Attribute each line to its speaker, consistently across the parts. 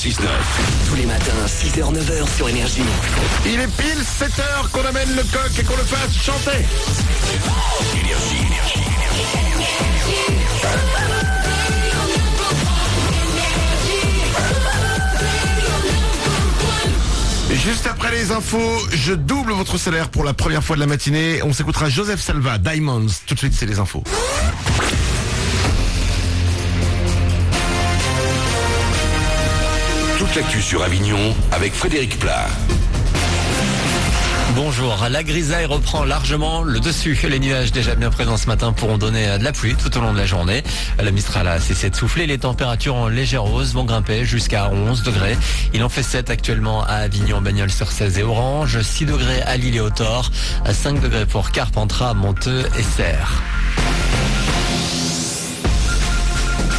Speaker 1: 6-9. Tous les matins, 6h, 9h sur Énergie.
Speaker 2: Il est pile 7h qu'on amène le coq et qu'on le fasse chanter.
Speaker 1: Énergie.
Speaker 2: Juste après les infos, je double votre salaire pour la première fois de la matinée. On s'écoutera Joseph Salva, Diamonds. Tout de suite, c'est les infos.
Speaker 1: Toute l'actu sur Avignon avec Frédéric Plat.
Speaker 3: Bonjour, la grisaille reprend largement le dessus. Les nuages déjà bien présents ce matin pourront donner de la pluie tout au long de la journée. La Mistral a cessé de souffler, les températures en légère hausse vont grimper jusqu'à 11 degrés. Il en fait 7 actuellement à Avignon, Bagnols-sur-Cèze et Orange, 6 degrés à Lille et au Thor, 5 degrés pour Carpentras, Monteux et Serres.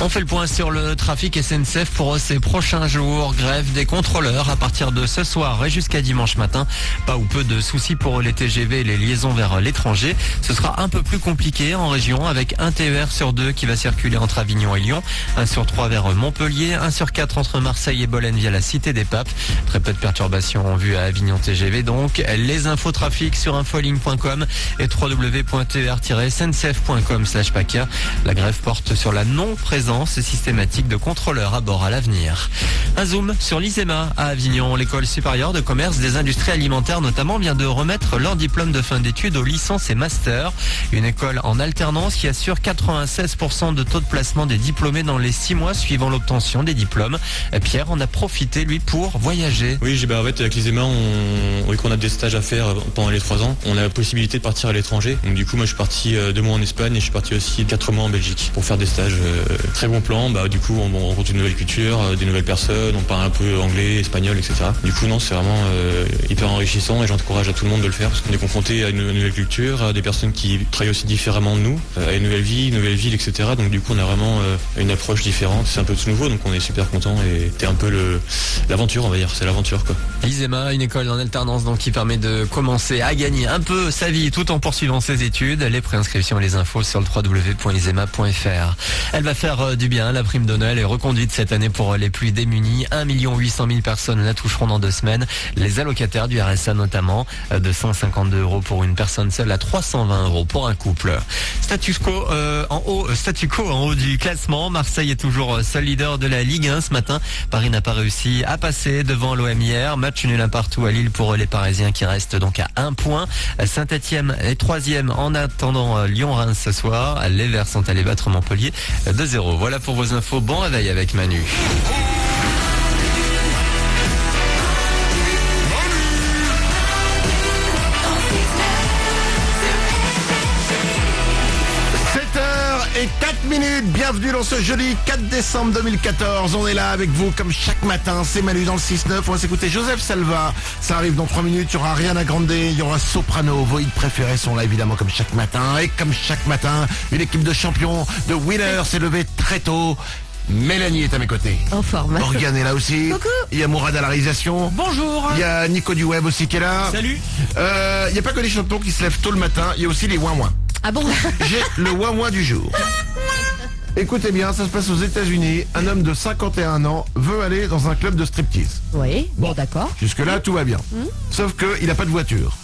Speaker 3: On fait le point sur le trafic SNCF pour ces prochains jours. Grève des contrôleurs à partir de ce soir et jusqu'à dimanche matin. Pas ou peu de soucis pour les TGV et les liaisons vers l'étranger. Ce sera un peu plus compliqué en région avec un TER sur 2 qui va circuler entre Avignon et Lyon, 1 sur 3 vers Montpellier, 1 sur 4 entre Marseille et Bolène via la Cité des Papes. Très peu de perturbations en vue à Avignon TGV donc. Les infos trafic sur infoligne.com et www.ter-sncf.com/PACA. La grève porte sur la non-présence systématique de contrôleurs à bord à l'avenir. Un zoom sur l'ISEMA à Avignon. L'école supérieure de commerce des industries alimentaires notamment vient de remettre leur diplôme de fin d'études aux licences et masters. Une école en alternance qui assure 96% de taux de placement des diplômés dans les 6 mois suivant l'obtention des diplômes. Pierre en a profité lui pour voyager.
Speaker 4: Oui, en fait avec l'ISEMA, vu qu'on a des stages à faire pendant les 3 ans, on a la possibilité de partir à l'étranger. Donc du coup moi je suis parti 2 mois en Espagne et je suis parti aussi 4 mois en Belgique pour faire des stages. Très bon plan, du coup on rencontre une nouvelle culture, des nouvelles personnes, on parle un peu anglais, espagnol, etc. Du coup non, c'est vraiment hyper enrichissant et j'encourage à tout le monde de le faire parce qu'on est confronté à une nouvelle culture, à des personnes qui travaillent aussi différemment de nous, à une nouvelle vie, une nouvelle ville, etc. Donc du coup on a vraiment une approche différente, c'est un peu tout nouveau, donc on est super content et c'est un peu l'aventure, on va dire, c'est l'aventure quoi.
Speaker 3: L'ISEMA, une école en alternance donc qui permet de commencer à gagner un peu sa vie tout en poursuivant ses études. Les préinscriptions et les infos sur le www.isema.fr. Elle va faire du bien, la prime de Noël est reconduite cette année pour les plus démunis. 1 800 000 personnes la toucheront dans 2 semaines. Les allocataires du RSA notamment, de 152 € pour une personne seule à 320 € pour un couple. Statu quo en haut du classement. Marseille est toujours seul leader de la Ligue 1 ce matin. Paris n'a pas réussi à passer devant l'OM hier. Match nul un partout à Lille pour les Parisiens qui restent donc à 1 point. Saint-Etienne est 3e en attendant Lyon-Reims ce soir. Les Verts sont allés battre Montpellier 2-0. Voilà pour vos infos. Bon réveil avec Manu.
Speaker 2: Et 4 minutes, bienvenue dans ce jeudi 4 décembre 2014. On est là avec vous comme chaque matin, c'est Manu dans le 6-9. On va s'écouter Joseph Salva, ça arrive dans 3 minutes. Il y aura Ariana Grande, il y aura Soprano. Vos hits préférés sont là évidemment comme chaque matin. Et comme chaque matin, une équipe de champions, de winners s'est levée très tôt. Mélanie est à mes côtés.
Speaker 5: En forme.
Speaker 2: Morgane est là aussi.
Speaker 5: Coucou.
Speaker 2: Il y a Mourad à la réalisation.
Speaker 3: Bonjour.
Speaker 2: Il y a Nico du Web aussi qui est là.
Speaker 3: Salut.
Speaker 2: Il n'y a pas que les champions qui se lèvent tôt le matin, il y a aussi les ouin-ouin.
Speaker 5: Ah bon?
Speaker 2: J'ai le ouin-ouin du jour. Écoutez bien, ça se passe aux États-Unis. Un homme de 51 ans veut aller dans un club de striptease.
Speaker 5: Oui, bon d'accord.
Speaker 2: Jusque-là, tout va bien. Sauf qu'il n'a pas de voiture.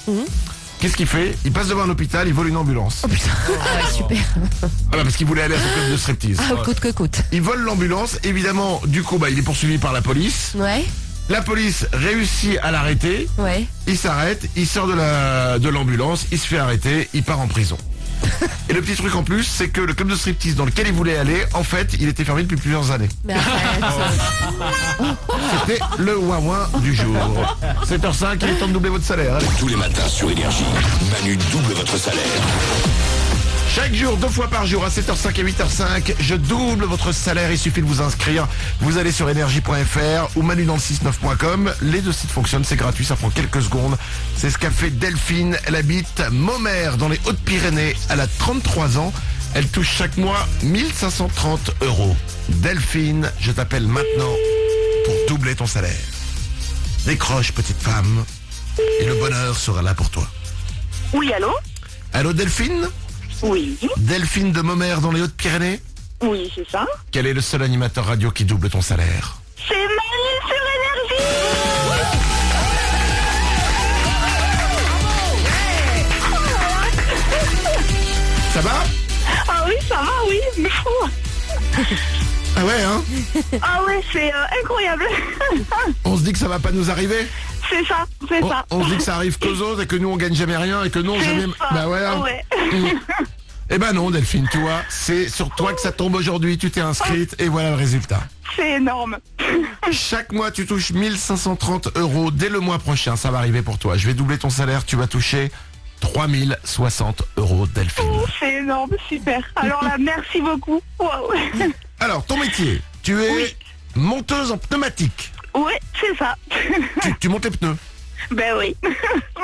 Speaker 2: Qu'est-ce qu'il fait? Il passe devant un hôpital, il vole une ambulance.
Speaker 5: Oh putain, ah ouais, super.
Speaker 2: Parce qu'il voulait aller à son club de striptease.
Speaker 5: Ah, coûte que coûte.
Speaker 2: Il vole l'ambulance, évidemment, du coup, il est poursuivi par la police.
Speaker 5: Ouais,
Speaker 2: La police réussit à l'arrêter.
Speaker 5: ouais.
Speaker 2: Il s'arrête, il sort de l'ambulance, il se fait arrêter, il part en prison. Et le petit truc en plus, c'est que le club de striptease dans lequel il voulait aller, en fait, il était fermé depuis plusieurs années.
Speaker 5: Mais arrête.
Speaker 2: C'était le ouin-ouin du jour. 7h05, il est temps de doubler votre salaire. Allez.
Speaker 1: Tous les matins sur Énergie, Manu double votre salaire.
Speaker 2: Chaque jour, 2 fois par jour, à 7h05 et 8h05, je double votre salaire. Il suffit de vous inscrire. Vous allez sur énergie.fr ou manudansle69.com. Les 2 sites fonctionnent, c'est gratuit, ça prend quelques secondes. C'est ce qu'a fait Delphine. Elle habite Maumère, dans les Hautes-Pyrénées. Elle a 33 ans. Elle touche chaque mois 1530 €. Delphine, je t'appelle maintenant pour doubler ton salaire. Décroche, petite femme, et le bonheur sera là pour toi.
Speaker 6: Oui, allô?
Speaker 2: Allô, Delphine?
Speaker 6: Oui,
Speaker 2: Delphine de Maumère dans les Hautes-Pyrénées?
Speaker 6: oui, c'est ça.
Speaker 2: Quel est le seul animateur radio qui double ton salaire?
Speaker 6: C'est magnifique!
Speaker 2: Ça va?
Speaker 6: Ah oui, ça va, oui. Mais fou.
Speaker 2: Ah ouais, hein?
Speaker 6: Ah ouais, c'est incroyable.
Speaker 2: On se dit que ça va pas nous arriver?
Speaker 6: C'est ça, c'est ça.
Speaker 2: On se dit que ça arrive qu'aux autres et que nous on gagne jamais rien et que nous on
Speaker 6: C'est
Speaker 2: jamais...
Speaker 6: ça.
Speaker 2: Bah ouais. Hein.
Speaker 6: Ouais.
Speaker 2: Eh ben non Delphine, tu vois, c'est sur toi que ça tombe aujourd'hui, tu t'es inscrite et voilà le résultat.
Speaker 6: C'est énorme.
Speaker 2: Chaque mois tu touches 1530 € dès le mois prochain, ça va arriver pour toi. Je vais doubler ton salaire, tu vas toucher 3060 € Delphine.
Speaker 6: Oh, c'est énorme, super. Alors là, merci beaucoup. Waouh.
Speaker 2: Alors ton métier, tu es
Speaker 6: Oui.
Speaker 2: monteuse en pneumatique.
Speaker 6: Ouais, c'est ça.
Speaker 2: Tu montes les pneus.
Speaker 6: Ben oui.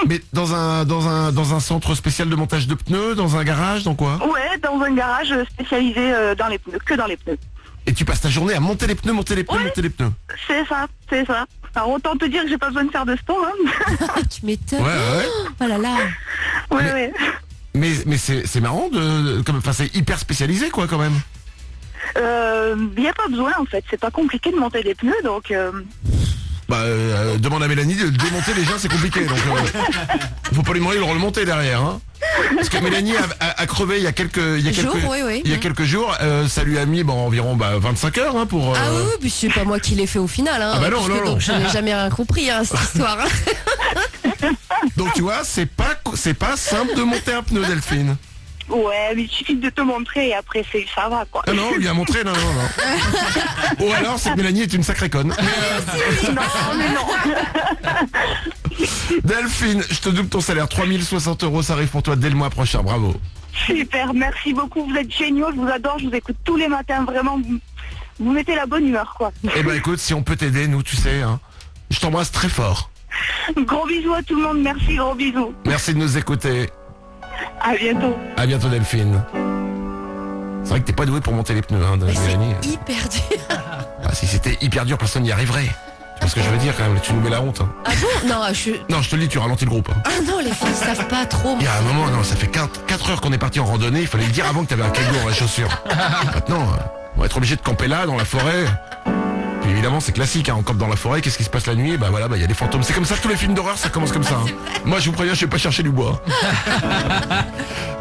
Speaker 2: Mais dans un centre spécial de montage de pneus, dans un garage, dans quoi?
Speaker 6: Ouais, dans un garage spécialisé dans les pneus, que dans les pneus.
Speaker 2: Et tu passes ta journée à monter les pneus, monter les pneus,
Speaker 6: Ouais.
Speaker 2: monter les pneus.
Speaker 6: C'est ça, c'est ça. Alors autant te dire que j'ai pas besoin de faire de sport. Hein.
Speaker 5: Tu m'étonnes.
Speaker 2: Ouais, ouais.
Speaker 5: Oh là là.
Speaker 6: Ouais, ouais.
Speaker 2: Mais c'est marrant enfin c'est hyper spécialisé quoi quand même.
Speaker 6: Y a pas besoin en fait, c'est pas compliqué de monter des pneus donc.
Speaker 2: Demande à Mélanie de le démonter déjà, c'est compliqué. Donc, faut pas lui demander de le remonter derrière. Hein. Parce que Mélanie a crevé il y a quelques jours. Ça lui a mis environ 25 heures hein, pour.
Speaker 5: Ah oui, puis c'est pas moi qui l'ai fait au final. Hein,
Speaker 2: Ah bah non,
Speaker 5: puisque
Speaker 2: non, non.
Speaker 5: donc je n'ai jamais rien compris à cette histoire. Hein.
Speaker 2: Donc tu vois, c'est pas simple de monter un pneu, Delphine.
Speaker 6: Ouais, mais il suffit de te montrer et après ça va quoi.
Speaker 2: Ah non, on lui a montré, non. Ou alors c'est que Mélanie est une sacrée conne.
Speaker 6: Non, mais non.
Speaker 2: Delphine, je te double ton salaire, 3060 €, ça arrive pour toi dès le mois prochain, bravo.
Speaker 6: Super, merci beaucoup, vous êtes géniaux, je vous adore, je vous écoute tous les matins, vraiment, vous mettez la bonne humeur quoi.
Speaker 2: Eh ben écoute, si on peut t'aider, nous tu sais, hein, je t'embrasse très fort.
Speaker 6: Gros bisous à tout le monde, merci, gros bisous.
Speaker 2: Merci de nous écouter.
Speaker 6: À bientôt.
Speaker 2: À bientôt Delphine. C'est vrai que t'es pas doué pour monter les pneus, hein,
Speaker 5: Mais
Speaker 2: Mélanie.
Speaker 5: c'est hyper dur.
Speaker 2: Ah, si c'était hyper dur, personne n'y arriverait. Tu vois ce que je veux dire quand même, tu nous mets la honte. Hein.
Speaker 5: Ah bon? Non,
Speaker 2: Non, je te le dis, tu ralentis le groupe. Hein.
Speaker 5: Ah non, les filles savent pas trop.
Speaker 2: Il y a un moment, non, ça fait 4 heures qu'on est parti en randonnée, il fallait le dire avant que t'avais un caillou dans la chaussure. Maintenant, on va être obligé de camper là, dans la forêt. Puis évidemment, c'est classique, hein, on campe dans la forêt, qu'est-ce qui se passe la nuit? Bah voilà, il y a des fantômes. C'est comme ça que tous les films d'horreur, ça commence comme ça. Hein. Moi, je vous préviens, je vais pas chercher du bois.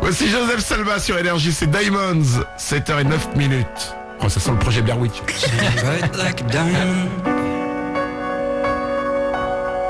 Speaker 2: Voici Joseph Salva sur Énergie, c'est Diamonds, 7h09. Oh, ça sent le projet Blair Witch.
Speaker 7: Shine bright like a diamond.